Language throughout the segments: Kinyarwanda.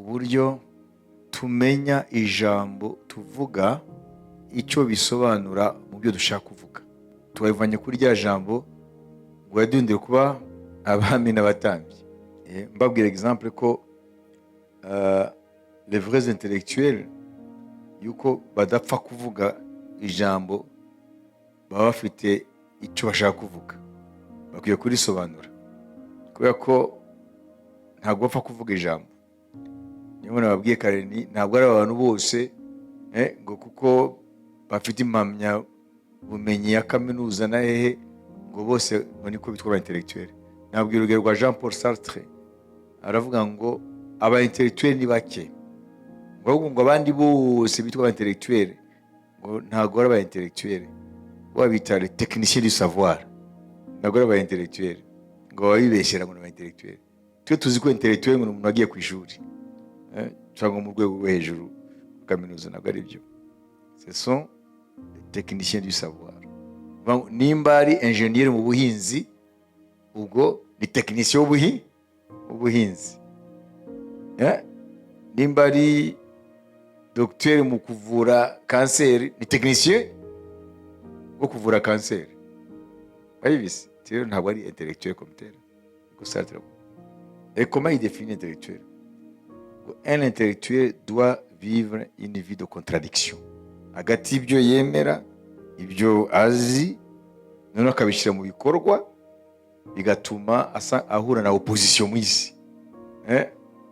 uburyo tumenya ijambo tuvuga icyo bisobanura mu byo dushaka kuvuga. Twabivanye kuri rya jambo ngo yadundire kuba abami n'abatambyi. Mbabwira exemple ko les vrais intellectuels yuko badapfa kuvuga ijambo baba bafite icyo bashaka kuvuga, bakwiye kurisobanura, kubera ko ntabwo bapfa kuvuga ijambo. Niyo nababwiye kare ntabwo ari abantu bose ngo kuko bafite impamya bumenyi ya kaminuza na hehe ngo bose ngo niko bitwa aba intellectuel. Nabwira urugero rwa Jean Paul Sartre, aravuga ngo aba intellectuel ni bake, ngo abandi bose bitwa aba intellectuel ngo ntabwo ari aba intellectuel, babita les techniciens du savoir, ntabwo ari aba intellectuel, ngo babibeshyera ngo ni aba intellectuel. Twe tuzi ko intellectuel ngo umuntu wagiye ku ishuri cyangwa mu rwego rwo hejuru kaminuza, ntabwo ari byo. Ce sont les techniciens du savoir. Nimba ari ingénieur mu buhinzi, ubwo ni technicien w'ubuhinzi. Nimba ari docteur mu kuvura kanseri, ni technicien wo kuvura kanseri. Bayibise rero ntabwo ari intellectuel comme tel. Et comment il définit intellectuel? Un intellectuel doit vivre une vie de contradiction. Hagati ibyo yemera, ibyo azi, noneho akabishyira mu bikorwa, bigatuma ahura na opposition mu isi.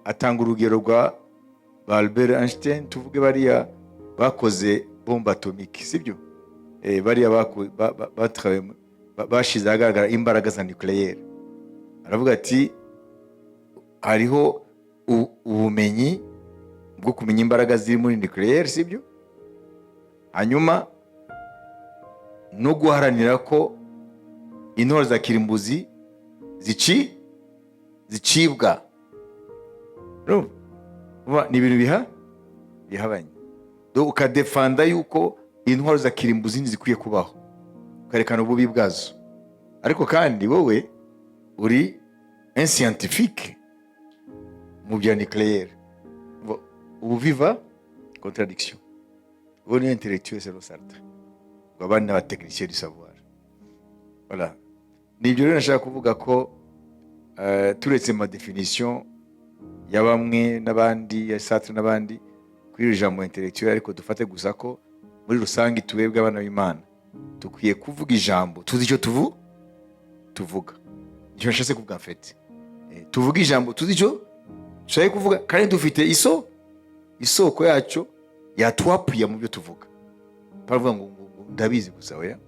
Atanga urugero rwa Albert Einstein, tuvuge bariya bakoze bombe atomique, sibyo? Bariya bashize ahagaragara imbaraga za nucléaire. Aravuga ati hariho ubumenyi bwo kumenya imbaraga ziri muri nucléaire, sibyo? Hanyuma no guharanira ko intwaro za kirimbuzi zicibwa. Ni ibintu bihabanye. Ukadefanda yuko intwaro za kirimbuzi zikwiye kubaho, ukarekana ububi bwazo, ariko kandi wowe uri un scientifique mu bya nucléaire. Ubu viva contradiction. Ubu ni intellectuel, c'est le Sartre. Abandi n'aba technicien du savoir. Voilà. Nibyo rero nashaka kuvuga ko turetse ma definition ya bamwe n'abandi ya Sartre n'abandi kuri ijambo intellectuel, ariko dufate gusa ko muri rusange tubebwe abana b'Imana tukwiye kuvuga ijambo tuzi icyo tuvuga. Icyo nshaka kuvuga mfite tuvuga ijambo tuzi icyo dushaka kuvuga, kandi dufite isoko yacyo yatwapuye mu byo tuvuga. Paravuga ngo ndabizi gusa oya.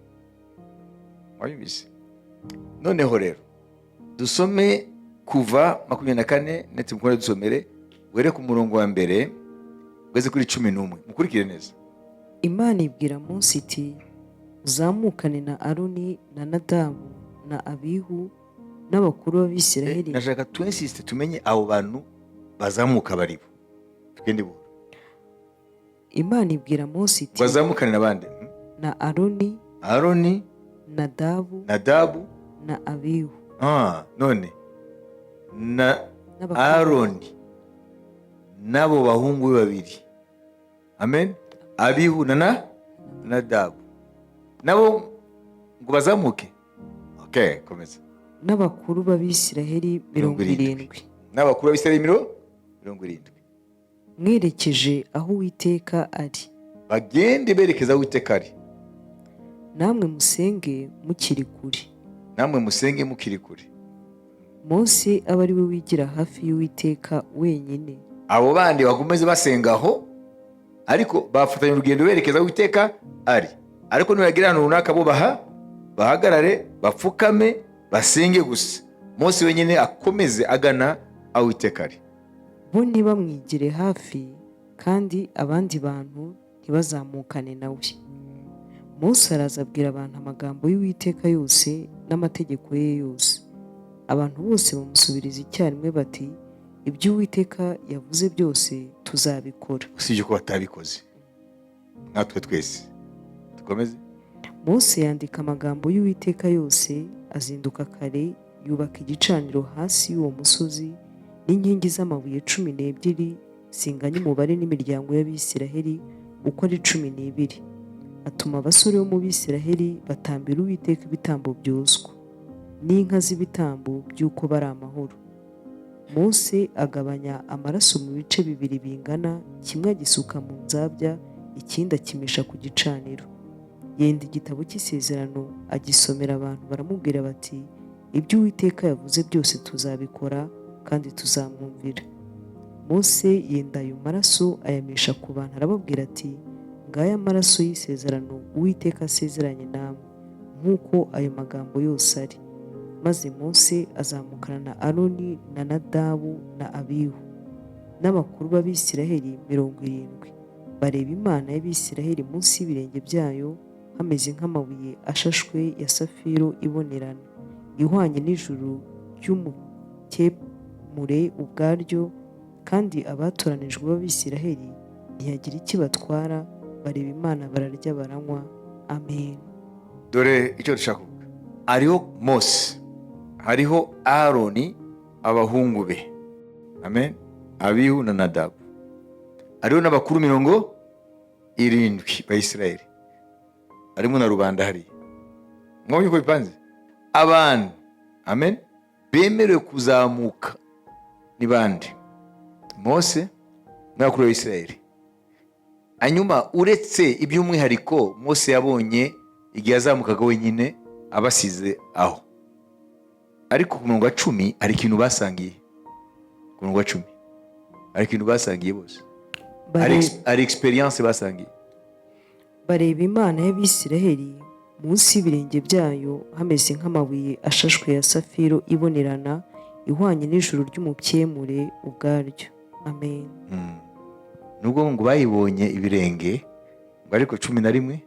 Wabibise. Noneho rero dusome Kuva 24 ndetse mukore dusomere were ku murongo wa mbere ugeze kuri 11. Mukurikire neza. Imana ibwira Mose iti uzamukane na Aroni na Nadabu na Abihu n'abakuru b'Abisiraheli. Nashaka twensiste tumenye abo bantu bazamuka baribo. Tugende bo. Imana ibwira Mose iti bazamukane nabande na Aroni, Nadabu na Abihu. None na Aroni nabo bahungu babiri. Amen. Abihu na Nadabu nabo ngo bazamuke. Okay, komeza. N'abakuru b'Abisiraheli 70. N'abakuru b'Abisiraheli 70. Mwerekeje aho Uwiteka ari. Bagende berekeza aho Uwiteka ari. Namwe musenge mukiri kure. Mose aba ari we wigira hafi y'Uwiteka wenyine. Abo bandi bagomeze basengaho, ariko bafatanya urugendo berekeza aho Uwiteka ari. Ariko nibagira ahantu runaka bo bahagarare, bapfukame, basenge gusa. Mose wenyine akomeze agana aho Uwiteka ari. Bo ntibamwigire hafi, kandi abandi bantu ntibazamukane nawe. Mose araza abwira abantu amagambo y'Uwiteka yose n'amategeko ye yose. Abantu bose bamusubiriza icyarimwe bati ibyo Uwiteka yavuze byose tuzabikora. Usibye ko batabikoze. Natwe twese dukomeze. Mose yandika amagambo y'Uwiteka yose, azinduka kare, yubaka igicaniro hasi y'uwo musozi n'inkingi z'amabuye 12 singanya umubare n'imiryango y'Abisiraheli uko ari 12. Atuma abasore bo mu Bisiraheli batambira Uwiteka ibitambo byoswa n'inka z'ibitambo by'uko bari amahoro. Mose agabanya amaraso mu bice bibiri bingana, kimwe agisuka mu nzabya, ikindi akimisha ku gicaniro. Yenda igitabo cy'isezerano agisomera abantu, baramubwira bati, ibyo Uwiteka yavuze byose tuzabikora kandi tuzamwumvira. Mose yenda ayo maraso ayamisha ku bantu, arababwira ati, ngaya amaraso y'isezerano Uwiteka asezeranye namwe, nk'uko ayo magambo yose ari. Maze Mose azamukana na Aroni na Nadabu na Abihu n'abakuru b'Abisiraheli 70, bareba Imana y'Abisiraheli munsi y'ibirenge byayo, hameze nk'amabuye ashashwe ya safiro ibonerana, ihwanye n'ijuru ry'umukemure ubwaryo, kandi abatoranijwe b'Abisiraheli ntiyagira ikibatwara, bareba Imana bararya baranywa. Amen. Dore icyo dushaka kuvuga, hariho Mose, hariho Aroni, abahungu be, amen, Abihu na Nadabu, hariho n'abakuru 70 ba Isiraheli, harimo na rubanda hariya. Mwabonye uko bipanze? Abantu, amen, bemerewe kuzamuka ni bande? Mose n'abakuru ba Isiraheli. Hanyuma uretse iby'umwihariko Mose yabonye igihe azamukaga wenyine abasize aho, ariko ku murongo wa 10 hari ikintu basangiye. Ku murongo wa 10 hari ikintu basangiye bose, hari experience basangiye. Bareba Imana y'Abisiraheli munsi y'ibirenge byayo, hameze nk'amabuye ashashwe ya safiro ibonerana, ihwanye n'ijuru ry'umukemure ubwaryo. Amen. Nubwo ngo bayibonye ibirenge, ariko 11,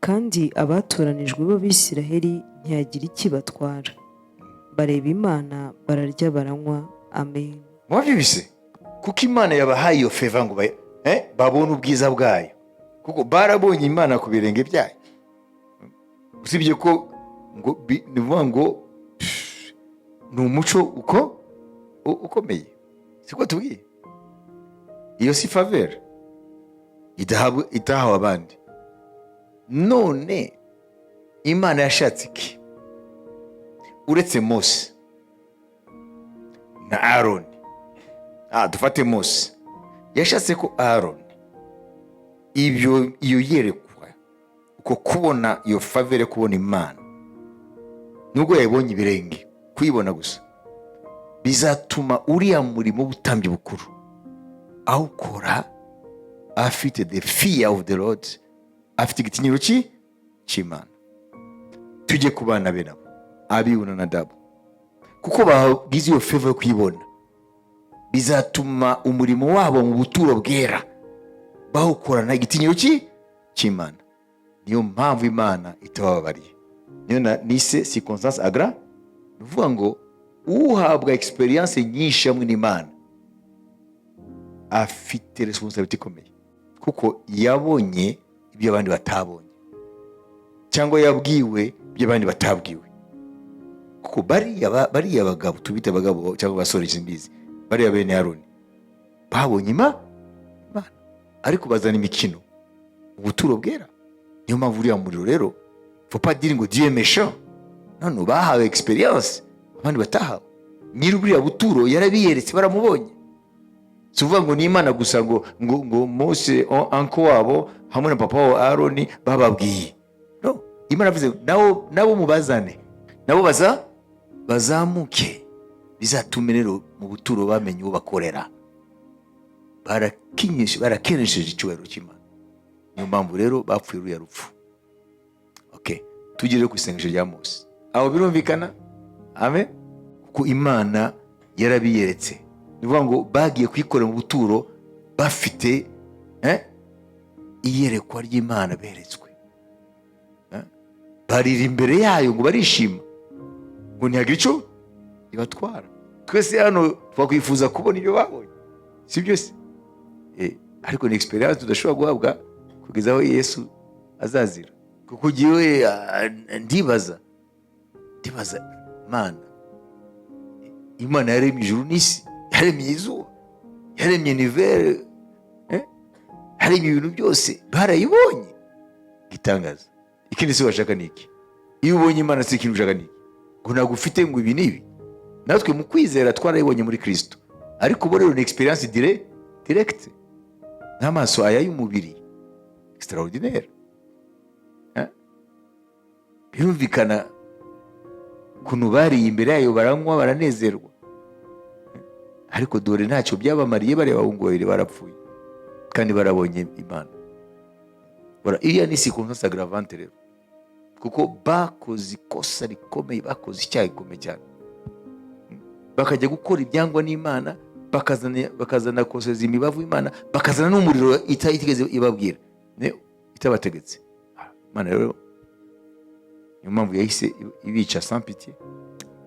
kandi abatoranijwe b'Abisiraheli ntiyagira ikibatwara, bareba Imana bararya baranywa. Amen. Mwabyibise kuko Imana yabahaye iyo favor ngo babone ubwiza bwayo, kuko barabonye Imana ku birenge byayo. Usibye ko ngo nivuga ngo ni umuco ukomeye, siko tubwiye. Iyo si favor itahawe abandi. None Imana yashatse iki uretse Mose na Aroni? Dufate Mose, yashatse ko Aroni iyo yerekwa uko kubona iyo favor, kubona Imana, nubwo yabonye ibirenge, kuyibona gusa bizatuma uriya murimo w'ubutambyi bukuru awukora afite the fear of the Lord, afite igitinyiro cy'Imana. Tujye ku bana be nabo, Abihu na Nadabu, kuko bagize iyo favor yo kuyibona, bizatuma umurimo wabo mu buturo bwera bawukorana igitinyiro cy'Imana. Niyo mpamvu Imana itababariye. Niyo nise circonstance agra, uvuga ngo uhabwa experience nyinshi hamwe n'Imana afite responsibility ikomeye, kuko yabonye ibyo abandi batabonye, cyangwa yabwiwe ibyo abandi batabwiwe. Kuko bariya bagabo, tubite abagabo cyangwa abasore simbizi, bariya bene Aroni babonye Imana, ariko bazana imikino ubuturo bwera. Niyo mpamvu uriya muriro rero, faut pas dire ngo Dieu est méchant, non, bahawe experience abandi batahawe. Nyiri buriya buturo yarabiyeretse, baramubonye. Suvuga ngo ni Imana gusa ngo Mose anko wabo hamwe na papa wabo Aroni bababwiye. No, Imana avuze nabo mubazane, nabo bazamuke, bizatume rero mu buturo bamenye uwo bakorera, barakenesheje icyubahiro cy'Imana. Niyo mpamvu rero bapfuye uriya rupfu. Okay, tugire ku isengesho rya Mose. Aho birumvikana? Amen. Kuko Imana yarabiyeretse, nivuga ngo bagiye kwikorera mu buturo bafite iyerekwa ry'Imana beretswe. Barira imbere yayo ngo barishima, ngo ntihagira icyo ibatwara. Twese hano twakwifuza kubona ibyo babonye, si byo se? Ariko ni experience tudashobora guhabwa kugeza aho Yesu azazira. Kuko ugiye ndibaza Imana yaremye ijuru n'isi, yaremye izuba, yaremye univers, hari ibintu byose barayibonye. Gitangaza. Ikindi se washaka niki? Iyo ubonye Imana si ikintu ushaka niki? Ngo ntabwo ufite ngo ibi nibi. Natwe mu kwizera twarayibonye muri Kristo, ariko bo rero ni experience direct n'amaso aya y'umubiri extraordinaire. Birumvikana kuntu bari imbere yayo baranywa baranezerwa, ariko dore ntacyo byabamariye. Bareba abahungu babiri barapfuye kandi barabonye Imana. Iriya ni circonstance aggravante rero, kuko bakoze ikosa rikomeye, bakoze icyaha gikomeye cyane, bakajya gukora ibyangwa n'Imana, bakazana koseza imibavu Imana, bakazana n'umuriro itigeze ibabwira, itabategetse. Imana rero niyo mpamvu yahise ibica sans pitié.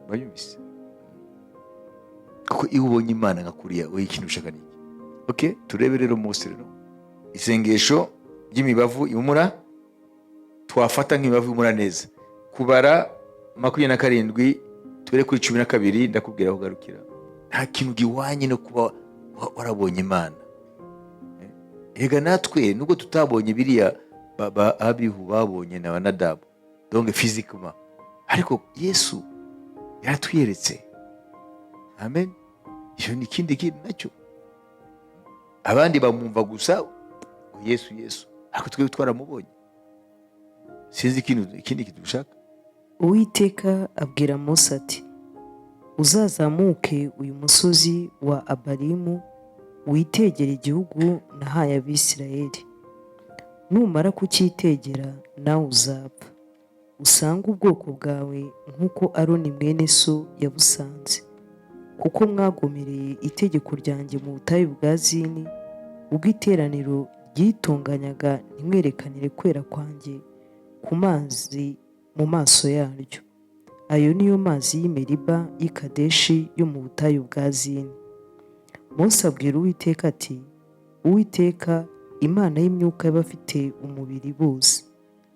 Bayumvise? Kuko iyo ubonye Imana nka kuriya, wowe ikintu ushaka niki? Okay, turebe rero Mose rero isengesho ry'imibavu ihumura, twafata nk'imibavu ihumura neza. Kubara 27 tubere kuri 12, ndakubwira aho garukira. Nta kintu giwanye no kuba warabonye Imana. Ega natwe nubwo tutabonye biriya abihu babonye na Nadabu, donc physiquement, ariko Yesu yaratwiyeretse. Amen. Iyo ni kindi kintu nacyo. Abandi bamumva gusa Yesu, ariko twe twaramubonye. Sinzi ikindi kintu ushaka. Uwiteka abwira Mose ati, uzazamuke uyu musozi wa Abarimu, witegere igihugu nahaye Abisirayeli. Numara kucyitegera, nawe uzapfa, usange ubwoko bwawe nk'uko Aroni mwene so yabusanze, kuko mwagomereye itegeko ryanjye mu butayu bwa Zini, ubwo iteraniro ryitunganyaga ntimwerekanire kwera kwanjye ku mazi mu maso yaryo. Ayo niyo mazi y'Imeriba y'i Kadeshi yo mu butayu bwa Zini. Mose abwira Uwiteka ati, Uwiteka, Imana y'imyuka y'abafite umubiri bose,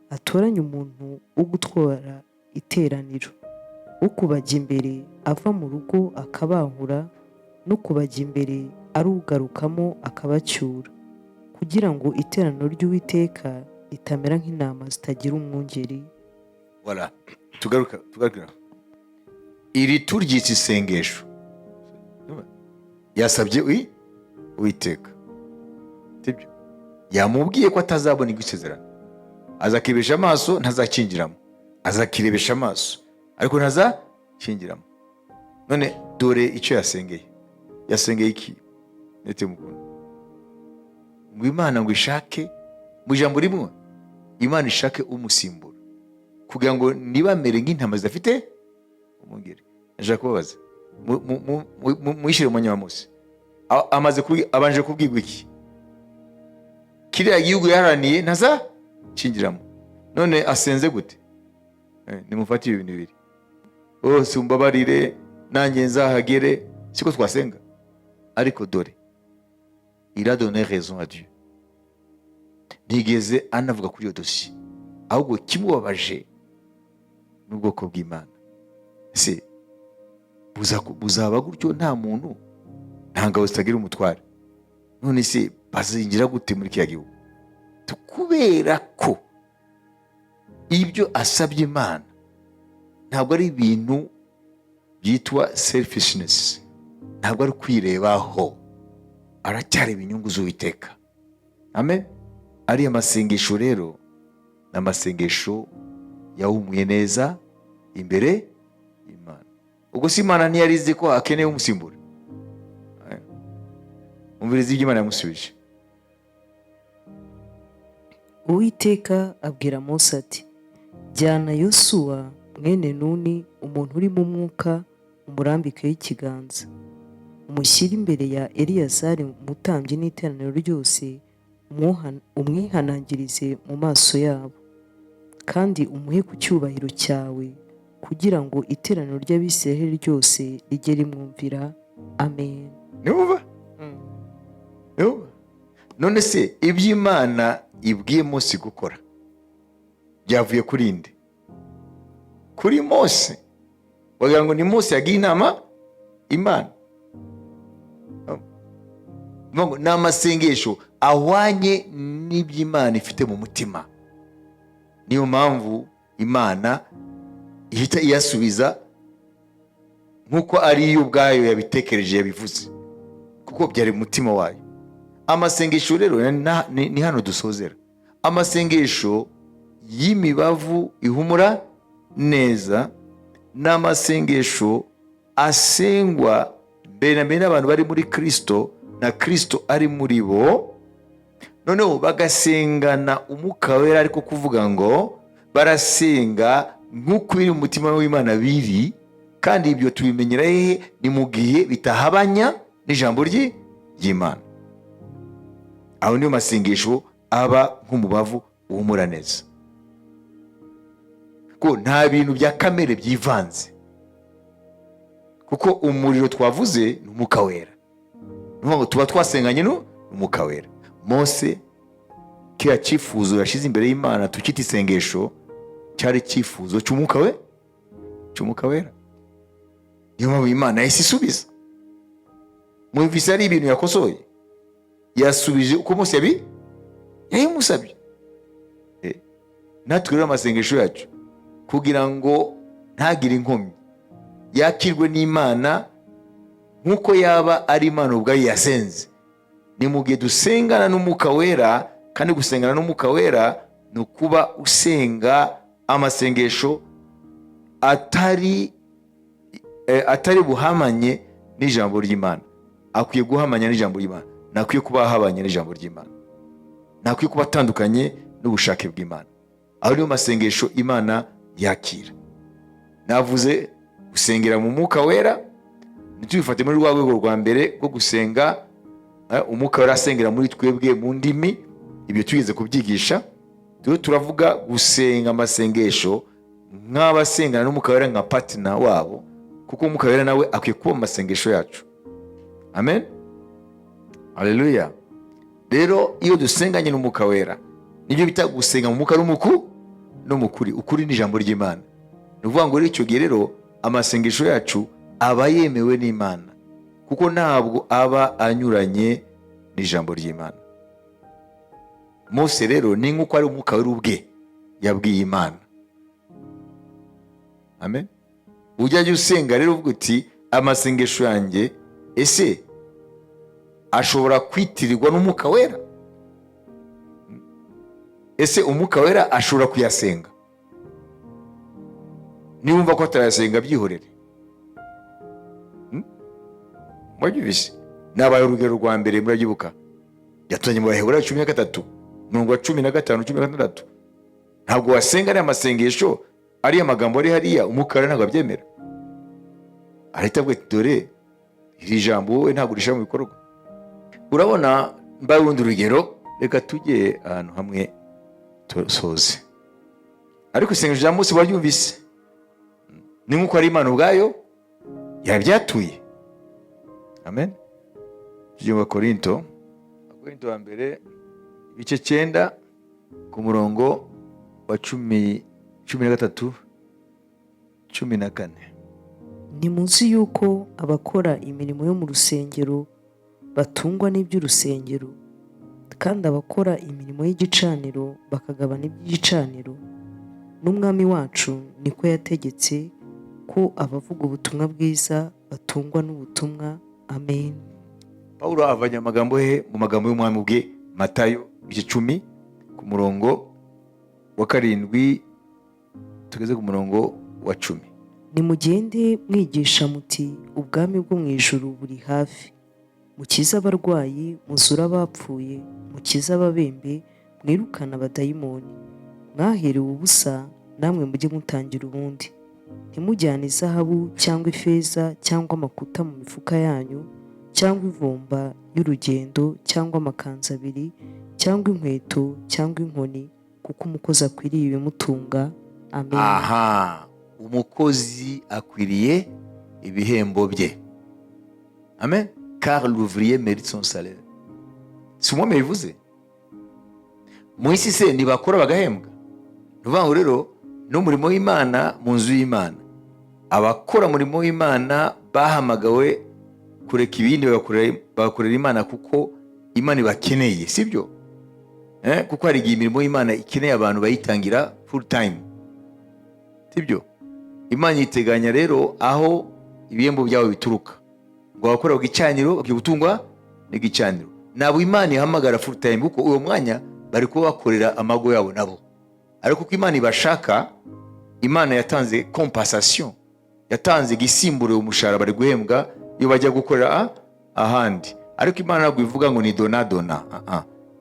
atoranye umuntu wo gutwara iteraniro, wo kubajya imbere ava mu rugo akabahura, no kubajya imbere arugarukamo akabacyura, kugira ngo iteraniro ry'Uwiteka ritamera nk'intama zitagira umwungeri. Voilà, tugaruka. Iri turyitse isengesho. Yasabye Uwiteka, sibyo? Yamubwiye ko atazabona igusezerano, azakibesha amaso ntazakinjiramo, azakirebesha amaso ariko ntazakinjiramo. None dore icyo yasengeye iki? Nete mukunda ngo Imana ngo ishake mu ijambo rimwe, Imana ishake umusimbura, kugira ngo nibamere nk'intama zidafite umwungeri. Aje kubabaza muyishyire mu mwanya wa Mose. Abanje kubwirwa iki? Kiriya gihugu yaharaniye ntazakinjiramo. None asenze gute? Nimufate ibintu bibiri. Bose umbabarire nanjye nzahagere, siko twasenga. Ariko dore, il a donné raison à Dieu. Ntigeze anavuga kuri iyo dossier, ahubwo kimubabaje n'ubwoko bw'Imana. Se buzaba gutyo, nta muntu, nta ngabo zitagira umutware. None se bazinjira gute muri kiriya gihugu? Kubera ko ibyo asabye Imana ntabwo ari ibintu byitwa selfishness, ntabwo ari kwirebaho, aracyareba inyungu z'Uwiteka. Amen. Ariya masengesho rero ni amasengesho yahumuye neza imbere y'Imana. Ubwo si Imana ntiyarize ko akeneye umusimbura? Umviriza ibyo Imana yamusubije. Uwiteka abwira Mose ati, jyana Yosuwa mwene Nuni, umuntu uri mu mwuka, umurambikeho ikiganza, umushyire imbere ya Eliyazari umutambyi n'iteraniro ryose, umwihanangirize mu maso yabo, kandi umuhe ku cyubahiro cyawe, kugira ngo iteraniro ry'Abisirayeli ryose rijye rimwumvira. Amen. Niwumva? None se ibyo Imana ibwiye Mose gukora byavuye kuri nde? Kuri Mose. Wagira ngo ni Mose yagiye inama Imana. ni amasengesho ahwanye n'iby'Imana ifite mu mutima. Niyo mpamvu Imana ihita iyasubiza nk'uko ari yo ubwayo yabitekereje yabivuze, kuko byari mu mutima wayo. Amasengesho rero ni hano dusozera. Amasengesho y'imibavu ihumura neza n'amasengesho asengwa mbere na mbere n'abantu bari muri Kristo na Kristo ari muri bo, noneho bagasengana umwuka wera, ariko kuvuga ngo barasenga nk'uko biri mu mutima w'Imana biri, kandi ibyo tubimenyera hehe? Ni mu gihe bitahabanya n'ijambo ry'Imana. Aho niyo masengesho aba nk'umubavu uhumura neza, ko nta bintu bya kamere byivanze, kuko umuriro twavuze ni umwuka wera. Ngo tuba twasenganye n'umwuka wera. Mose kiriya cyifuzo yashize imbere y'Imana tukita isengesho cyari cyifuzo cy'umwuka wera. Niyo mpamvu Imana yahise isubiza. Mwumvise ari ibintu yakosoye, yasubije uko Mose yayimusabye. Natwe rero amasengesho yacu kugira ngo ntagire inkomyi, yakirwe n'Imana nk'uko yaba ari Imana ubwayo yasenze, ni mu gihe dusengana n'umwuka wera. Kandi gusengana n'umwuka wera ni ukuba usenga amasengesho atari buhamanye n'ijambo ry'Imana. Akwiye guhamanya n'ijambo ry'Imana, nakwiye kuba ahabanye n'ijambo ry'Imana, nakwiye kuba atandukanye n'ubushake bw'Imana. Aho niyo masengesho Imana yakira. Navuze gusengera mu mwuka wera, ntitubifate muri rwa rwego rwa mbere rwo gusenga umwuka wera asengera muri twebwe mu ndimi. Ibyo tugeze kubyigisha. Turavuga gusenga amasengesho nk'abasengana n'umwuka wera nka partner wabo, kuko umwuka wera nawe akwiye kuba mu masengesho yacu. Amen, haleluya. Rero iyo dusenganye n'umwuka wera, nibyo bita gusenga mu mwuka no mu kuri. Ukuri ni ijambo ry'Imana. Ni ukuvuga ngo icyo gihe rero amasengesho yacu aba yemewe n'Imana, kuko ntabwo aba anyuranye n'ijambo ry'Imana. Mose rero ni nk'uko ari umwuka wera ubwe yabwiye Imana. Amen. Ujya usenga rero uvuga uti amasengesho yanjye ese ashobora kwitirirwa n'umwuka wera? Ese umwuka wera ashobora kuyasenga? Niwumva ko atarayasenga byihorere. Mwabyumvise? Nabaye urugero rwa mbere murabyibuka. Yatanye mu Baheburayo 13 umurongo wa 15 16. Ntabwo wasenga ari amasengesho ari amagambo ari hariya umwuka wera ntabwo abyemera. Ahita bwe dore iri jambo wowe ntabwo rishyira mu bikorwa. Urabona mbaye urundi rugero, reka tujye ahantu hamwe tusoze. Ariko isengesho rya Mose waryumvise, ni nk'uko ari Imana ubwayo yabyatuye. Amen. Tujye mu Korinto wa mbere ibice 9 ku murongo wa 13 14. Ni munsi yuko abakora imirimo yo mu rusengero batungwa n'iby'urusengero, kandi abakora imirimo y'igicaniro bakagabana iby'igicaniro. N'umwami wacu niko yategetse ko abavuga ubutumwa bwiza batungwa n'ubutumwa. Amen. Paulo avanye amagambo he mu magambo y'umwami ubwe, Matayo 10 ku murongo wa 7 tugeze ku murongo wa 10. Nimugende mwigisha muti ubwami bwo mu ijuru buri hafi. Mukize abarwayi, muzura abapfuye, mukize ababembe, mwirukana abadayimoni. Mwaherewe ubusa, namwe mujye mutangira ubundi. Ntimujyane izahabu cyangwa ifeza cyangwa amakuta mu mifuka yanyu, cyangwa ivumba y'urugendo cyangwa amakanzu abiri cyangwa inkweto cyangwa inkoni, kuko umukozi akwiriye ibimutunga. Amen. Aha, umukozi akwiriye ibihembo bye. Amen. Car l'ouvrier mérite son salaire. Si umwami bivuze mu isi se ntibakora bagahembwa? Nuvuga ngo rero n'umurimo w'Imana mu nzu y'Imana, abakora umurimo w'Imana bahamagawe kureka ibindi bagakorera Imana, kuko Imana ibakeneye, sibyo? Kuko hari igihe imirimo y'Imana ikeneye abantu bayitangira full time, sibyo? Imana iteganya rero aho ibihembo byabo bituruka, ngo abakora ku gicaniro bagiye gutungwa n'igicaniro. Nabo Imana ihamagara full time, kuko uwo mwanya bari kuba bakorera amago yabo nabo. Ariko kuko Imana ibashaka, Imana yatanze compensation, yatanze igisimburo umushahara bari guhembwa iyo bajya gukorera ahandi. Ariko Imana ntabwo ivuga ngo ni dona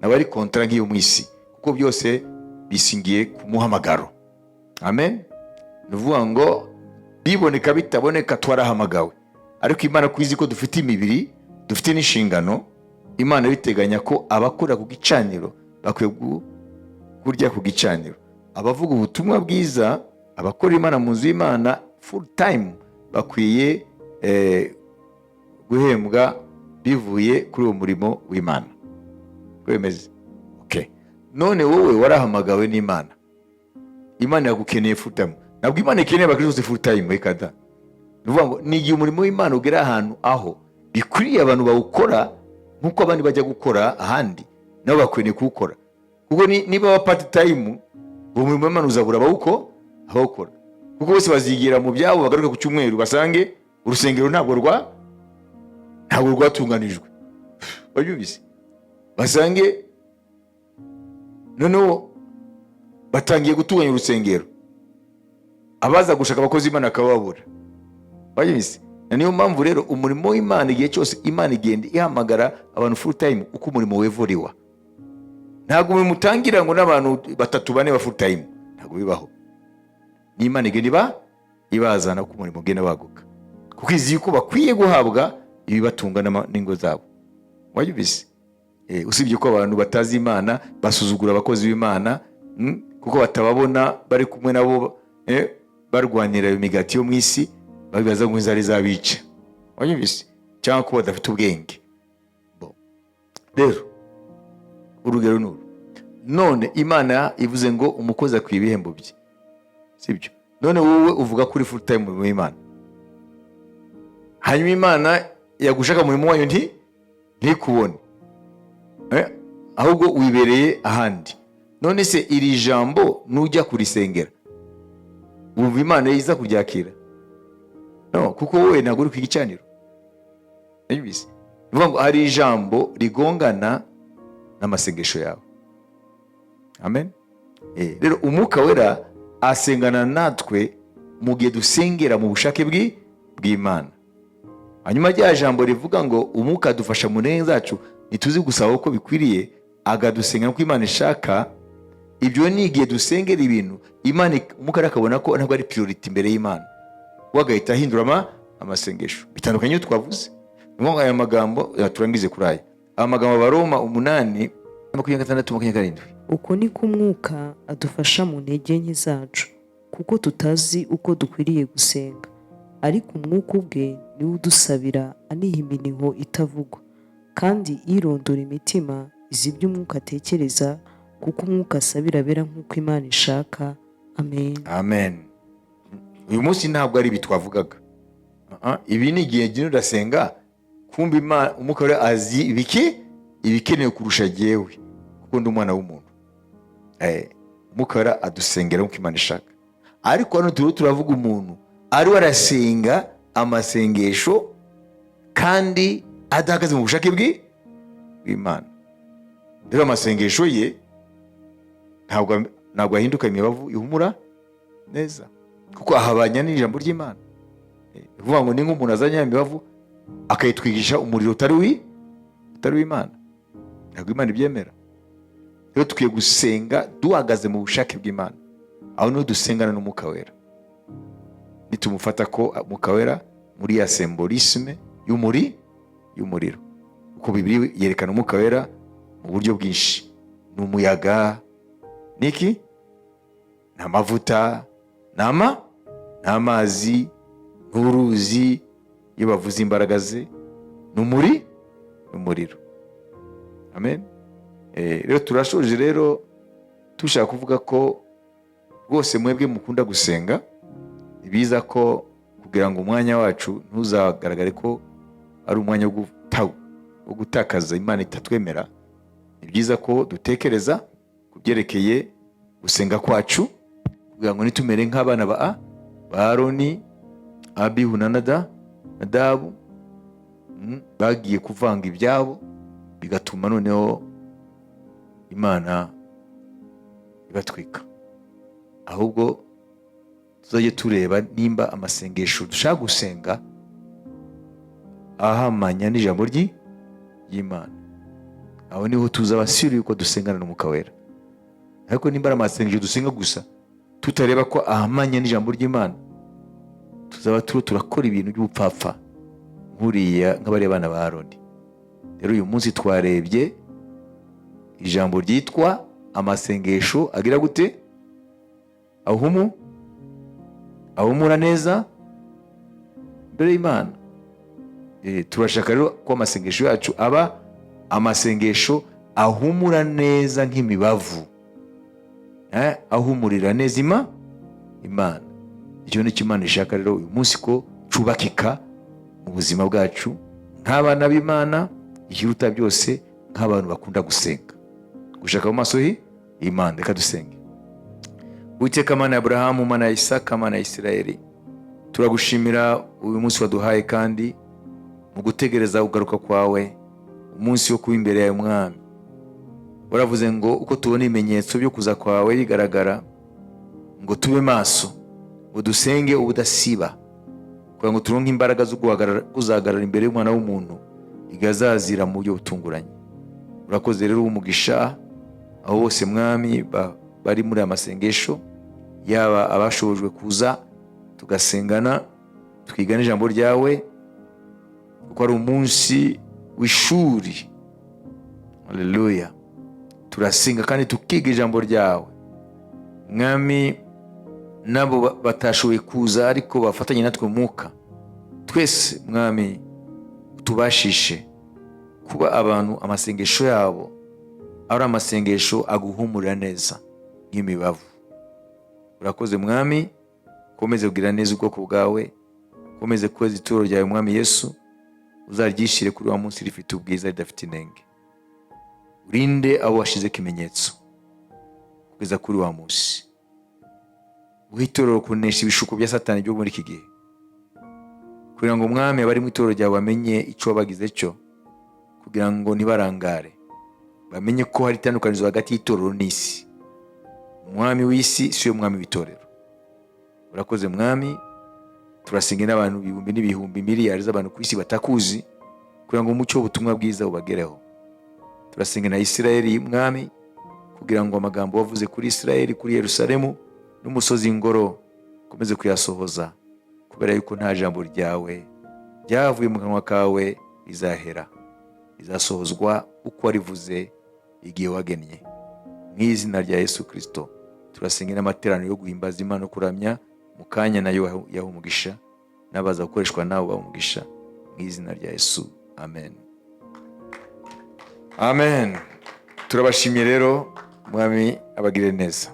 nabo ari kontra nk'iyo mu isi, kuko byose bisingiye ku muhamagaro. Amen. Nuvuga ngo biboneka bitaboneka twarahamagawe. Ariko Imana kwizi ko dufite imibiri, dufite n'inshingano, Imana biteganya ko abakora ku gicaniro bakwiye kurya ku gicaniro. Abavuga ubutumwa bwiza, abakora Imana mu nzu y'Imana full time bakwiye guhembwa bivuye kuri uwo murimo w'Imana. Kwemeze. Okay. None wowe warahamagawe n'Imana. Imana yagukeneye full time. Ntabwo Imana ikeneye abakristo full time ekada. Nuvuga ngo ni igihe umurimo w'Imana ugera ahantu aho bikwiriye abantu bawukora nkuko abandi bajya gukora ahandi, nabo bakwiye kuwukora. Kuko niba wa part time, uwo murimo w'Imana uzabura abawukora. Kuko bose bazigira mu byabo, bagaruka ku cyumweru basange urusengero ntabwo rwatunganijwe. Babyumvise? Basange noneho batangiye gutunganya urusengero, abaza gushaka abakozi Imana akababura. Babyumvise? Niyo mpamvu rero umurimo w'Imana igihe cyose Imana igenda ihamagara abantu full time uko umurimo wevuriwa. Ntabwo mutangira ngo n'abantu 3-4 ba full time, ntabwo bibaho. Ni Imana igenda ibazana ku murimo ugenda waguka, kuko izi yuko bakwiye guhabwa ibibatunga n'ingo zabo. Wabyumvise? Usibye ko abantu batazi Imana basuzugura abakozi b'Imana, kuko batababona bari kumwe nabo barwanira imigati yo mu isi, babibaza ngo inzara izabica. Wabyumvise? Cyangwa ko badafite ubwenge. Rero urugero nuru, none Imana ivuze ngo umukozi akwiye ibihembo bye, sibyo? None wowe uvuga kuri full time mu Imana, hanyuma Imana yagushaka mu murimo wayo ntikubone, ahubwo wibereye ahandi. None se iri jambo nujya kurisengera wumva Imana iza kuryakira? No, kuko wowe ntabwo uri ku gicaniro. Nibise bivuga ngo hari ijambo rigongana n'amasengesho yawe. Amen. Rero umwuka wera asengana natwe mu gihe dusengera mu bushake bw'Imana. Hanyuma rya jambo rivuga ngo umwuka adufasha mu ntege zacu ntituzi gusaba uko bikwiriye, agadusenga uko Imana ishaka. Ibyo ni igihe dusengera ibintu Imana, umwuka akabona ko ntabwo ari priority imbere y'Imana, wagahita ahindura amasengesho. Bitandukanye twavuze. Ngo aya magambo turangize kuri aya. Amagambo Baroma 8:26-27. Uko ni ko umwuka adufasha mu ntege nke zacu, kuko tutazi uko dukwiriye gusenga, ariko umwuka ubwe niwe udusabira aniha iminiho itavugwa, kandi irondora imitima izi ibyo umwuka atekereza, kuko umwuka asabira abera nk'uko Imana ishaka. Amen. Amen. Uyu munsi ntabwo ari bitwavugaga. Ibi ni igihe gino urasenga, kumva Imana umwuka wera azi ibikenewe kurusha jewe, kuko ndi umwana w'umuntu. Umwuka wera adusengera nk'uko Imana ishaka. Ariko hano turavuga umuntu ari warasenga amasengesho kandi adahagaze mu bushake bw'Imana. Rero amasengesho ye ntabwo ahinduka imibavu ihumura neza, kuko ahabanya n'ijambo ry'Imana. Kuvuga ngo ni nk'umuntu azanye imibavu akayitwigisha umuriro utari w'Imana, ntabwo Imana ibyemera. Rero tukwiye gusenga duhagaze mu bushake bw'Imana. Aho niho dusengana n'umwuka wera. Nitumufata ko umwuka wera muri ya symbolisme y'umuriro, uko Bibiliya yerekana umwuka wera mu buryo bwinshi. Ni umuyaga, niki, n'amavuta, n'amazi, n'uruzi iyo bavuze imbaraga ze, n'umuriro. Amen. Rero turashoje rero tushaka kuvuga ko rwose mwebwe mukunda gusenga, ibiza ko kugira ngo umwanya wacu ntuzagaragare ko ari umwanya wo wo gutakaza Imana itatwemera, ni byiza ko dutekereza ku byerekeye gusenga kwacu kugira ngo nitumere nk'abana ba Aroni, Abihu na Nadabu bagiye kuvanga ibyabo bigatuma noneho Imana ibatwika. Ahubwo tuzajye tureba nimba amasengesho dushaka gusenga ahamanya n'ijambo ry'Imana. Aho niho tuzaba siri yuko dusengana n'Umwuka Wera. Ariko nimba ari amasengesho dusenga gusa tutareba ko ahamanya n'ijambo ry'Imana, tuzaba turakora ibintu by'ubupfapfa nk'abari abana ba Aroni. Rero uyu munsi twarebye ijambo ryitwa amasengesho agira gute? Ahumura neza mbere y'Imana. Turashaka rero ko amasengesho yacu aba amasengesho ahumura neza nk'imibavu, ahumurira neza Imana. Icyo ni cyo Imana ishaka rero uyu munsi ko cubakika mu buzima bwacu nk'abana b'Imana, ikiruta byose nk'abantu bakunda gusenga, gushaka mu maso y'Imana. Reka dusenge. Uwiteka Mana ya Aburahamu, Mana ya Isaka, Mana ya Isirayeli, turagushimira uyu munsi waduhaye kandi mu gutegereza ugaruka kwawe, umunsi wo kuba imbere yawe Mwami. Waravuze ngo uko tubona ibimenyetso byo kuza kwawe bigaragara, ngo tube maso, ngo dusenge ubudasiba, kugira ngo turonke imbaraga zo kuzahagarara imbere y'Umwana w'umuntu igazazira mu buryo butunguranye. Urakoze rero umugisha aho bose Mwami bari muri amasengesho, yaba abashobojwe kuza tugasengana twigana ijambo ryawe, kuko ari umunsi w'ishuri. Haleluya. Turasenga kandi tukiga ijambo ryawe Mwami. Nabo batashoboye kuza ariko bafatanye natwe Mwuka, twese Mwami tubashishe kuba abantu amasengesho yabo ari amasengesho aguhumurira neza nk'imibavu. Urakoze Mwami, komeze kugira neza ubwoko bwawe, komeze kweza ituro ryawe Mwami Yesu, uzaryishire kuri wa munsi rifite ubwiza ridafite inenge. Urinde abo washize ikimenyetso kugeza kuri wa munsi. Uhitorero kunesha ibishuko bya Satani byo muri iki gihe, kugira ngo Mwami abari mu itorero ryawe bamenye icyo wabagize cyo, kugira ngo ntibarangare, bamenye ko hari itandukanizo hagati y'itorero n'isi. Umwami w'isi si yo mwami w'itorero. Urakoze Mwami, turasenga n'abantu ibihumbi n'ibihumbi, miliyari z'abantu ku isi batakuzi, kugira ngo umucyo w'ubutumwa bwiza ubagereho. Turasenga na Isirayeli Mwami, kugira ngo amagambo wavuze kuri Isirayeli, kuri Yerusalemu n'umusozi ngoro komeze kuyasohoza, kubera yuko nta jambo ryawe ryavuye mu kanwa kawe rizahera, rizasohozwa uko warivuze igihe wagennye. Mu izina rya Yesu Kristo turasenga n'amateraniro yo guhimbaza Imana no kuramya mu kanya nayo yaha umugisha, n'abaza gukoreshwa nabo baha umugisha, mu izina rya Yesu. Amen. Amen. Turabashimye rero Mwami abagire neza.